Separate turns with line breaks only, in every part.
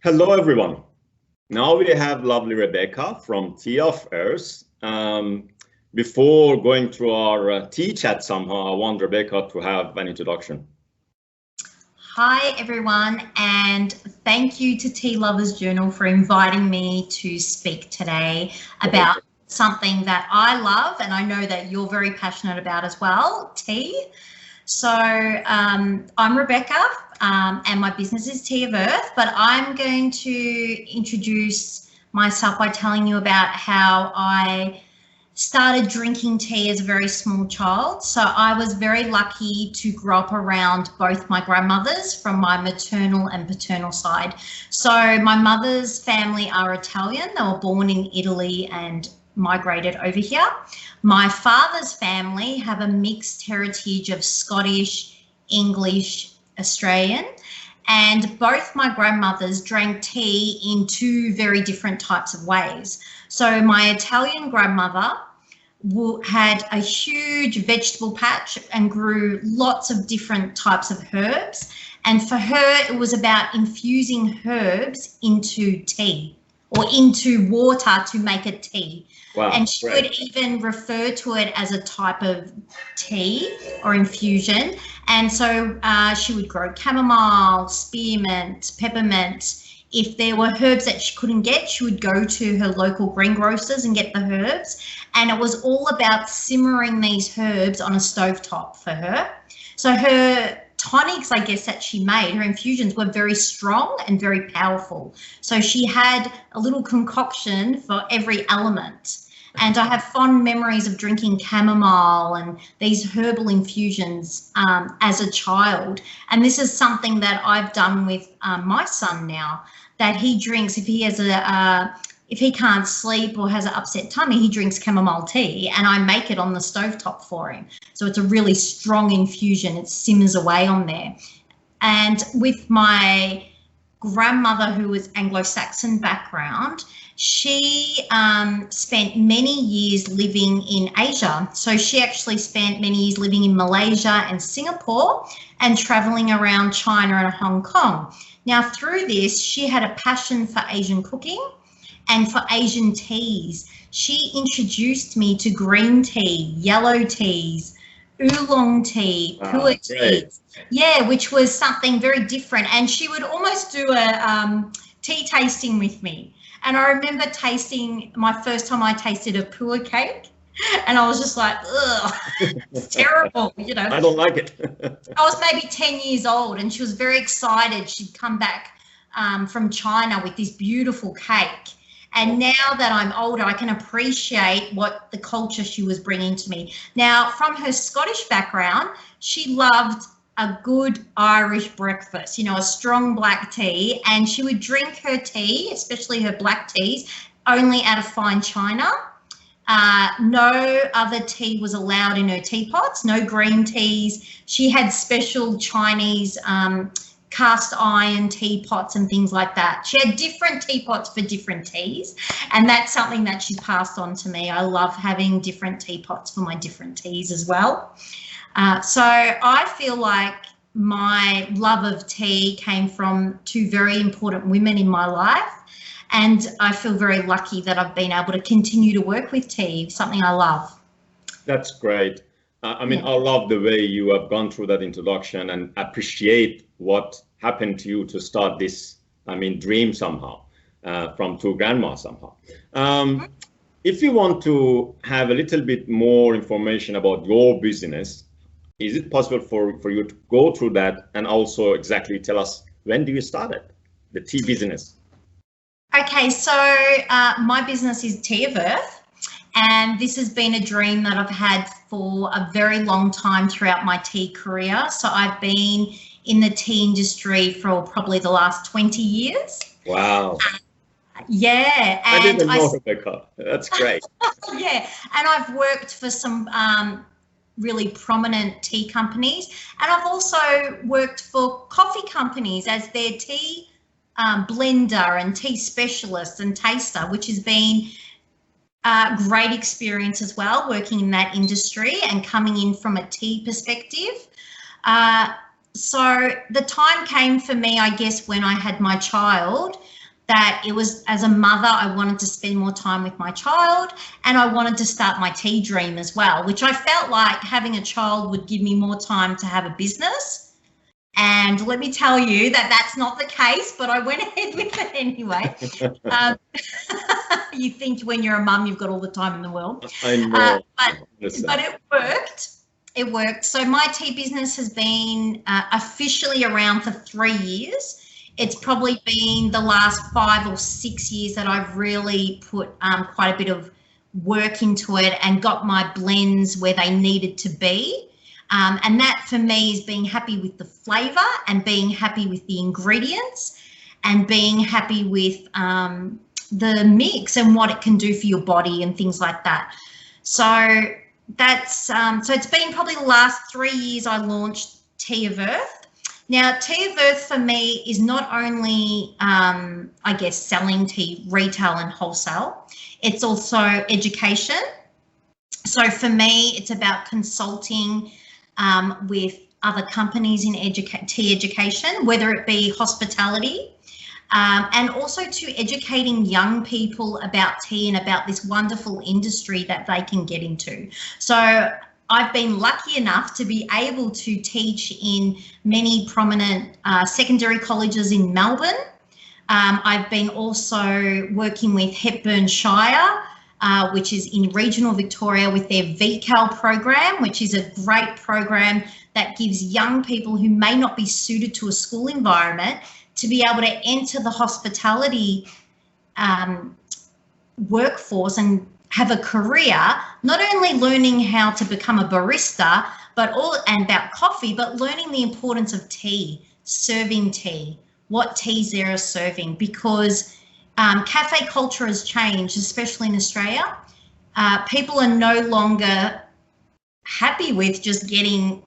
Hello, everyone. Now we have lovely Rebecca from Tea of Earth. Before going through our tea chat somehow, I want Rebecca to have an introduction.
Hi, everyone, and thank you to Tea Lovers Journal for inviting me to speak today about something that I love and I know that you're very passionate about as well, tea. So I'm Rebecca and my business is Tea of Earth, but I'm going to introduce myself by telling you about how I started drinking tea as a very small child. So I was very lucky to grow up around both my grandmothers from my maternal and paternal side. So my mother's family are Italian. They were born in Italy and migrated over here. My father's family have a mixed heritage of Scottish, English, Australian, and both my grandmothers drank tea in two very different types of ways. So my Italian grandmother had a huge vegetable patch and grew lots of different types of herbs. And for her, it was about infusing herbs into tea or into water to make a tea. Wow, and she would even refer to it as a type of tea or infusion. And so she would grow chamomile, spearmint, peppermint. If there were herbs that she couldn't get, she would go to her local greengrocers and get the herbs. And it was all about simmering these herbs on a stovetop for her. So her tonics, I guess, that she made, her infusions were very strong and very powerful. So she had a little concoction for every element. And I have fond memories of drinking chamomile and these herbal infusions as a child. And this is something that I've done with my son now, that he drinks if he has if he can't sleep or has an upset tummy, he drinks chamomile tea and I make it on the stovetop for him. So it's a really strong infusion. It simmers away on there. And with my grandmother, who was Anglo-Saxon background, she spent many years living in Asia. So she actually spent many years living in Malaysia and Singapore and traveling around China and Hong Kong. Now, through this, she had a passion for Asian cooking and for Asian teas. She introduced me to green tea, yellow teas, oolong tea, pu'er tea. Yeah, which was something very different. And she would almost do a tea tasting with me. And I remember tasting, my first time I tasted a pu'er cake, and I was just like, ugh, it's terrible, you know.
I don't like it.
I was maybe 10 years old and she was very excited. She'd come back from China with this beautiful cake. And now that I'm older, I can appreciate what the culture she was bringing to me. Now, from her Scottish background, she loved a good Irish breakfast, you know, a strong black tea, and she would drink her tea, especially her black teas, only out of fine china. No other tea was allowed in her teapots, no green teas. She had special Chinese cast iron teapots and things like that. She had different teapots for different teas, and that's something that she passed on to me. I love having different teapots for my different teas as well. So I feel like my love of tea came from two very important women in my life, and I feel very lucky that I've been able to continue to work with tea, something I love.
That's great. I mean, I love the way you have gone through that introduction and appreciate what happened to you to start this, I mean, dream somehow, from two grandmas somehow. If you want to have a little bit more information about your business, is it possible for you to go through that and also exactly tell us when do you start it, the tea business?
Okay, so my business is Tea of Earth. And this has been a dream that I've had for a very long time throughout my tea career. So I've been in the tea industry for probably the last 20 years.
Wow.
Yeah. And
I didn't know, Rebecca. That's great.
Yeah. And I've worked for some really prominent tea companies. And I've also worked for coffee companies as their tea blender and tea specialist and taster, which has been great experience as well, working in that industry and coming in from a tea perspective. So the time came for me, I guess, when I had my child, that it was, as a mother, I wanted to spend more time with my child, and I wanted to start my tea dream as well, which I felt like having a child would give me more time to have a business. And let me tell you that that's not the case, but I went ahead with it anyway. You think when you're a mum, you've got all the time in the world.
I know.
But it worked. It worked. So my tea business has been officially around for 3 years. It's probably been the last 5 or 6 years that I've really put quite a bit of work into it and got my blends where they needed to be. And that for me is being happy with the flavour and being happy with the ingredients and being happy with the mix and what it can do for your body and things like that. So that's so it's been probably the last 3 years I launched Tea of Earth. Now, Tea of Earth for me is not only, I guess, selling tea retail and wholesale, it's also education. So for me, it's about consulting with other companies in tea education, whether it be hospitality, and also to educating young people about tea and about this wonderful industry that they can get into. So I've been lucky enough to be able to teach in many prominent secondary colleges in Melbourne. I've been also working with Hepburn Shire, which is in regional Victoria, with their VIC program, which is a great program that gives young people who may not be suited to a school environment to be able to enter the hospitality workforce and have a career, not only learning how to become a barista, and about coffee, but learning the importance of tea, serving tea, what teas they're serving, because cafe culture has changed, especially in Australia. People are no longer happy with just getting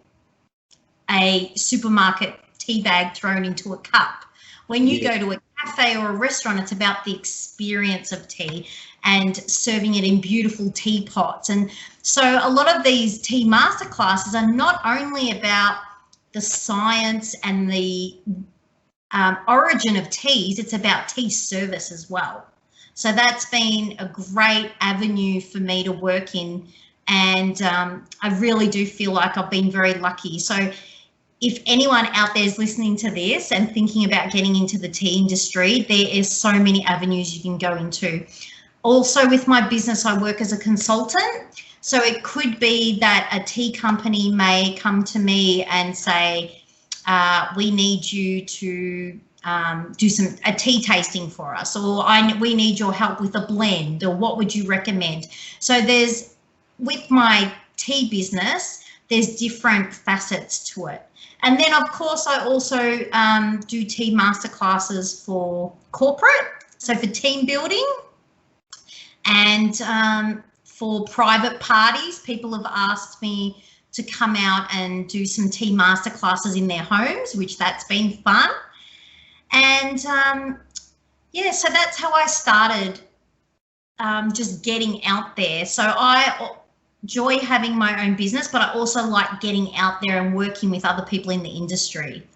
a supermarket tea bag thrown into a cup. When you go to a cafe or a restaurant, it's about the experience of tea and serving it in beautiful teapots. And so a lot of these tea masterclasses are not only about the science and the origin of teas, it's about tea service as well. So that's been a great avenue for me to work in, and I really do feel like I've been very lucky. So if anyone out there is listening to this and thinking about getting into the tea industry, there is so many avenues you can go into. Also with my business, I work as a consultant. So it could be that a tea company may come to me and say, we need you to do a tea tasting for us, or we need your help with a blend, or what would you recommend? So with my tea business, there's different facets to it. And then, of course, I also do tea masterclasses for corporate, so for team building, and for private parties. People have asked me to come out and do some tea masterclasses in their homes, which that's been fun. And yeah, so that's how I started just getting out there. So I enjoy having my own business, but I also like getting out there and working with other people in the industry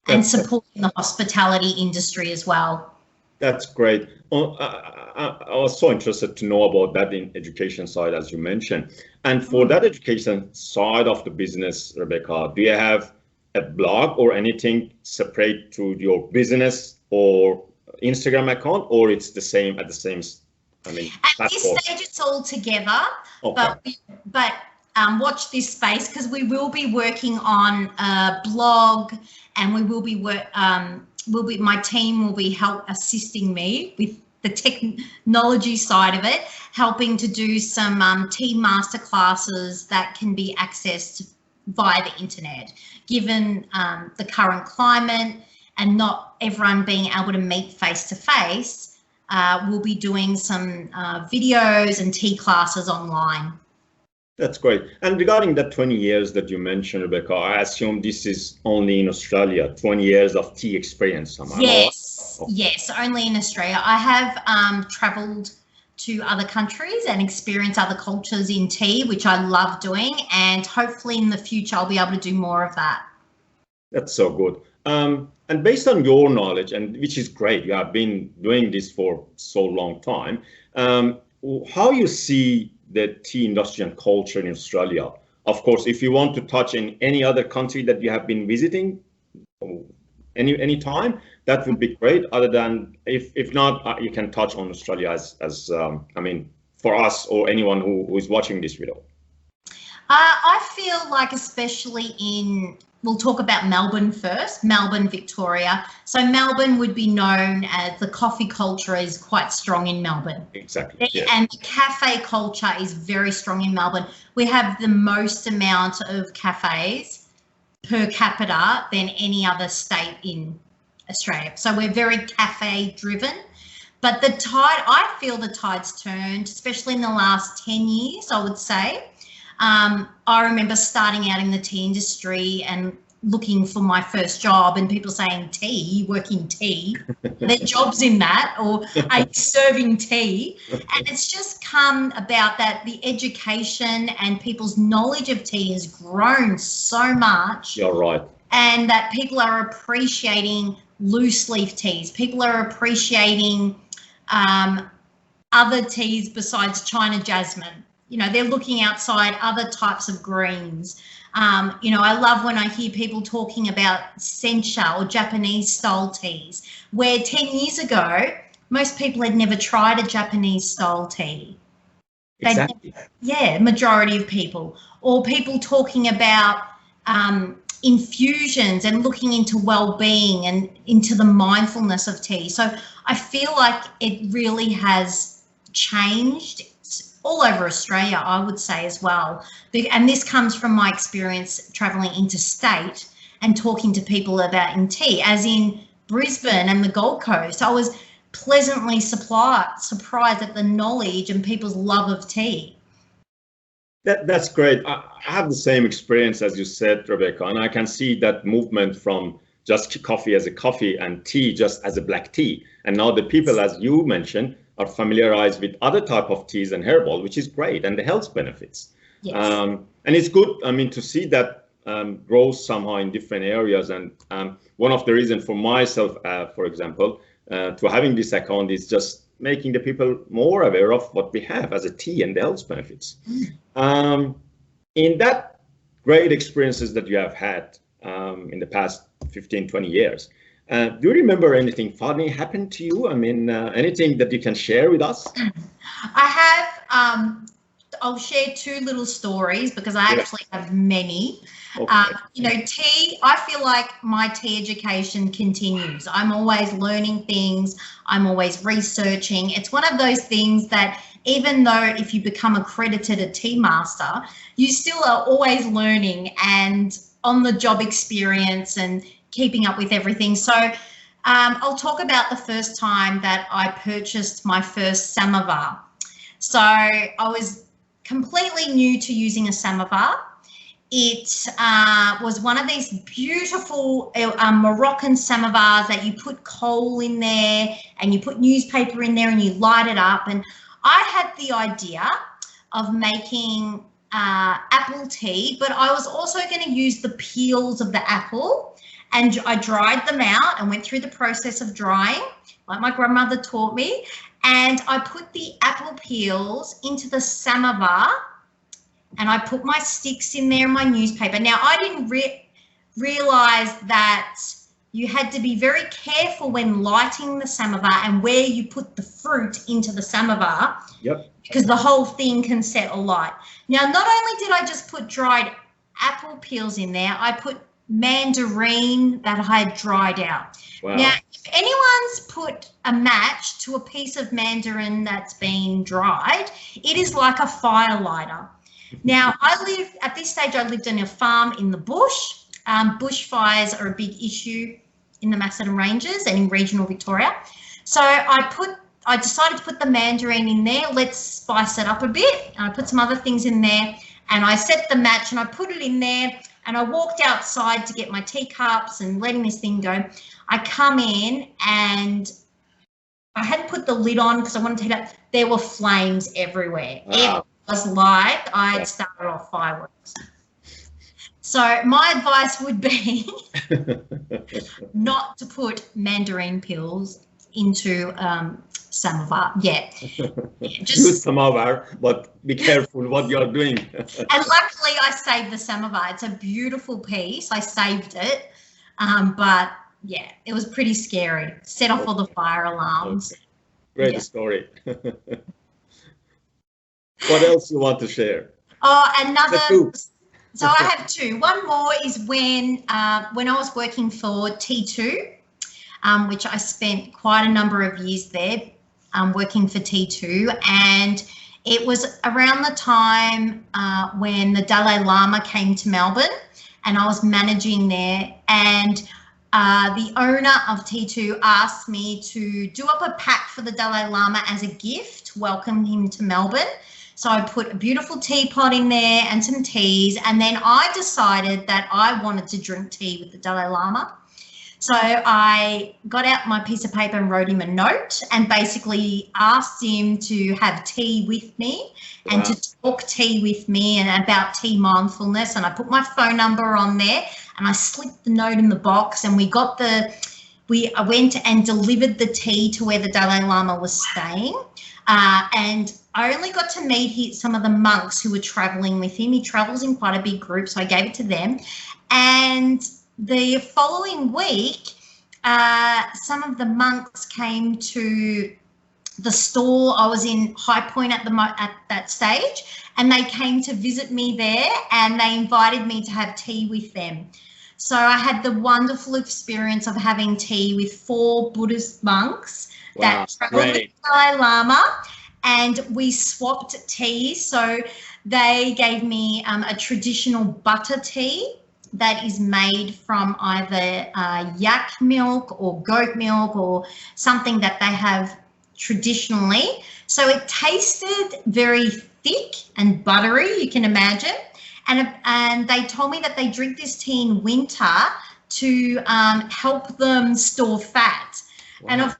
and supporting the hospitality industry as well.
That's great. I was so interested to know about that in education side, as you mentioned. And for that education side of the business, Rebecca, do you have a blog or anything separate to your business or Instagram account, or it's the same at the same? I mean,
at this stage, it's all together. Okay. But watch this space, because we will be working on a blog, and we will be my team will be assisting me with the technology side of it, helping to do some tea masterclasses that can be accessed via the internet, given the current climate and not everyone being able to meet face to face. We'll be doing some videos and tea classes online.
That's great. And regarding that 20 years that you mentioned, Rebecca, I assume this is only in Australia, 20 years of tea experience.
Yes, only in Australia. I have travelled to other countries and experienced other cultures in tea, which I love doing, and hopefully in the future I'll be able to do more of that.
That's so good. And based on your knowledge, and which is great, you have been doing this for so long time. How you see the tea industry and culture in Australia? Of course, if you want to touch in any other country that you have been visiting, any time, that would be great. Other than if not, you can touch on Australia as I mean, for us or anyone who is watching this video.
I feel like especially we'll talk about Melbourne first, Melbourne, Victoria. So Melbourne would be known as the coffee culture is quite strong in Melbourne.
Exactly. Yeah.
And the cafe culture is very strong in Melbourne. We have the most amount of cafes per capita than any other state in Australia. So we're very cafe driven. But I feel the tide's turned, especially in the last 10 years, I would say. I remember starting out in the tea industry and looking for my first job and people saying, tea, you work in tea, their jobs in that, or are you serving tea? And it's just come about that the education and people's knowledge of tea has grown so much.
You're right.
And that people are appreciating loose leaf teas. People are appreciating other teas besides China jasmine. You know, they're looking outside other types of greens. You know, I love when I hear people talking about sencha or Japanese style teas, where 10 years ago, most people had never tried a Japanese style tea.
Exactly.
Yeah, majority of people. Or people talking about infusions and looking into well-being and into the mindfulness of tea. So I feel like it really has changed all over Australia, I would say as well. And this comes from my experience travelling interstate and talking to people about in tea, as in Brisbane and the Gold Coast. I was pleasantly surprised at the knowledge and people's love of tea.
That's great. I have the same experience as you said, Rebecca, and I can see that movement from just coffee as a coffee and tea just as a black tea. And now the people, as you mentioned, are familiarized with other type of teas and herbal, which is great, and the health benefits.
Yes.
And it's good, I mean, to see that growth somehow in different areas. And one of the reasons for myself, for example, to having this account is just making the people more aware of what we have as a tea and the health benefits. In that great experiences that you have had in the past 15, 20 years, do you remember anything funny happened to you? I mean, anything that you can share with us?
I have, I'll share two little stories because I actually have many. Okay. You know, tea, I feel like my tea education continues. I'm always learning things. I'm always researching. It's one of those things that even though if you become accredited a tea master, you still are always learning and on the job experience and keeping up with everything. So I'll talk about the first time that I purchased my first samovar. So I was completely new to using a samovar. It was one of these beautiful Moroccan samovars that you put coal in there and you put newspaper in there and you light it up. And I had the idea of making apple tea, but I was also going to use the peels of the apple, and I dried them out and went through the process of drying, like my grandmother taught me. And I put the apple peels into the samovar and I put my sticks in there and my newspaper. Now, I didn't realize that you had to be very careful when lighting the samovar and where you put the fruit into the samovar. Yep. Because the whole thing can set alight. Now, not only did I just put dried apple peels in there, I put mandarin that I had dried out. Wow. Now, if anyone's put a match to a piece of mandarin that's been dried, it is like a fire lighter. Now, at this stage, I lived on a farm in the bush. Bushfires are a big issue in the Macedon Ranges and in regional Victoria. So I decided to put the mandarin in there. Let's spice it up a bit. And I put some other things in there and I set the match and I put it in there and I walked outside to get my teacups and letting this thing go. I come in and I hadn't put the lid on because I wanted to heat up. There were flames everywhere. Wow. It was like I had started off fireworks. So my advice would be not to put mandarin pills into samovar. Yeah.
Use samovar, but be careful what you're doing.
And luckily I saved the samovar. It's a beautiful piece. I saved it. But yeah, it was pretty scary. Set off all the fire alarms.
Okay. Great story. What else you want to share?
Oh, another. So I have two. One more is when I was working for T2, which I spent quite a number of years there working for T2, and it was around the time when the Dalai Lama came to Melbourne, and I was managing there, and the owner of T2 asked me to do up a pack for the Dalai Lama as a gift, welcome him to Melbourne. So I put a beautiful teapot in there and some teas, and then I decided that I wanted to drink tea with the Dalai Lama. So I got out my piece of paper and wrote him a note and basically asked him to have tea with me and to talk tea with me and about tea mindfulness. And I put my phone number on there and I slipped the note in the box, and I went and delivered the tea to where the Dalai Lama was staying. And I only got to meet some of the monks who were traveling with him. He travels in quite a big group, so I gave it to them. And the following week, some of the monks came to the store. I was in High Point at that stage, and they came to visit me there, and they invited me to have tea with them. So I had the wonderful experience of having tea with 4 Buddhist monks that traveled with the Dalai Lama, and we swapped teas. So they gave me a traditional butter tea that is made from either yak milk or goat milk or something that they have traditionally. So it tasted very thick and buttery, you can imagine. And they told me that they drink this tea in winter to help them store fat. Wow.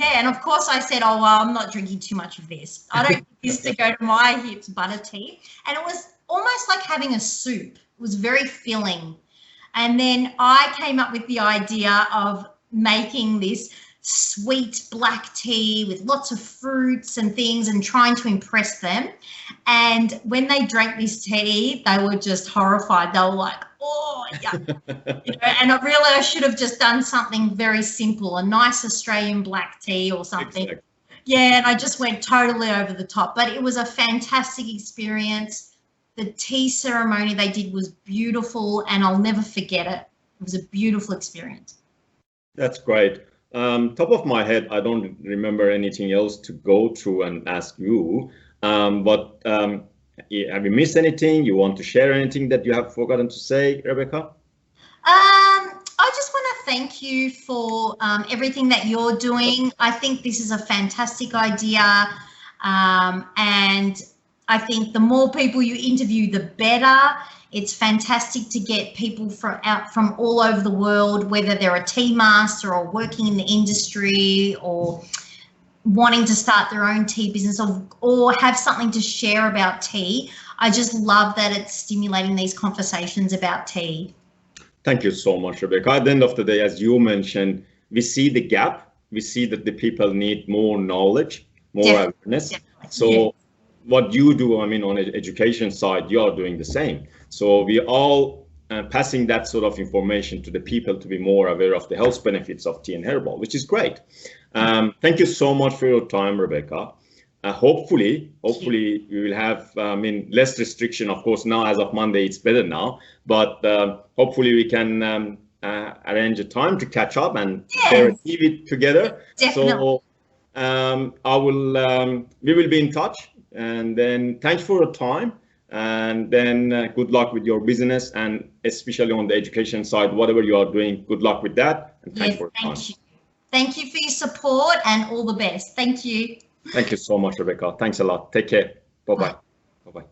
And of course I said, oh, well, I'm not drinking too much of this. I don't think this to go to my hips, butter tea. And it was almost like having a soup. It was very filling. And then I came up with the idea of making this sweet black tea with lots of fruits and things and trying to impress them. And when they drank this tea, they were just horrified. They were like, oh, yeah. And I realized I should have just done something very simple, a nice Australian black tea or something. Exactly. Yeah, and I just went totally over the top. But it was a fantastic experience. The tea ceremony they did was beautiful, and I'll never forget it. It was a beautiful experience. That's
great. Top of my head, I don't remember anything else to go through and ask you. But have you missed anything? You want to share anything that you have forgotten to say, Rebecca?
I just want to thank you for everything that you're doing. I think this is a fantastic idea. And I think the more people you interview, the better. It's fantastic to get people from all over the world, whether they're a tea master or working in the industry or wanting to start their own tea business or have something to share about tea. I just love that it's stimulating these conversations about tea.
Thank you so much, Rebecca. At the end of the day, as you mentioned, we see the gap. We see that the people need more knowledge, more awareness. So what you do, I mean, on the education side, you are doing the same. So we all passing that sort of information to the people to be more aware of the health benefits of tea and herbal, which is great. Thank you so much for your time, Rebecca. Hopefully we will have less restriction. Of course, now as of Monday, it's better now, but hopefully we can arrange a time to catch up and share a TV together. Definitely. So we will be in touch, and then thanks for your time. And then good luck with your business, and especially on the education side, whatever you are doing, good luck with that. And thanks for your time.
Thank you for your support, and all the best. Thank you.
Thank you so much, Rebecca. Thanks a lot. Take care. Bye-bye. Bye-bye.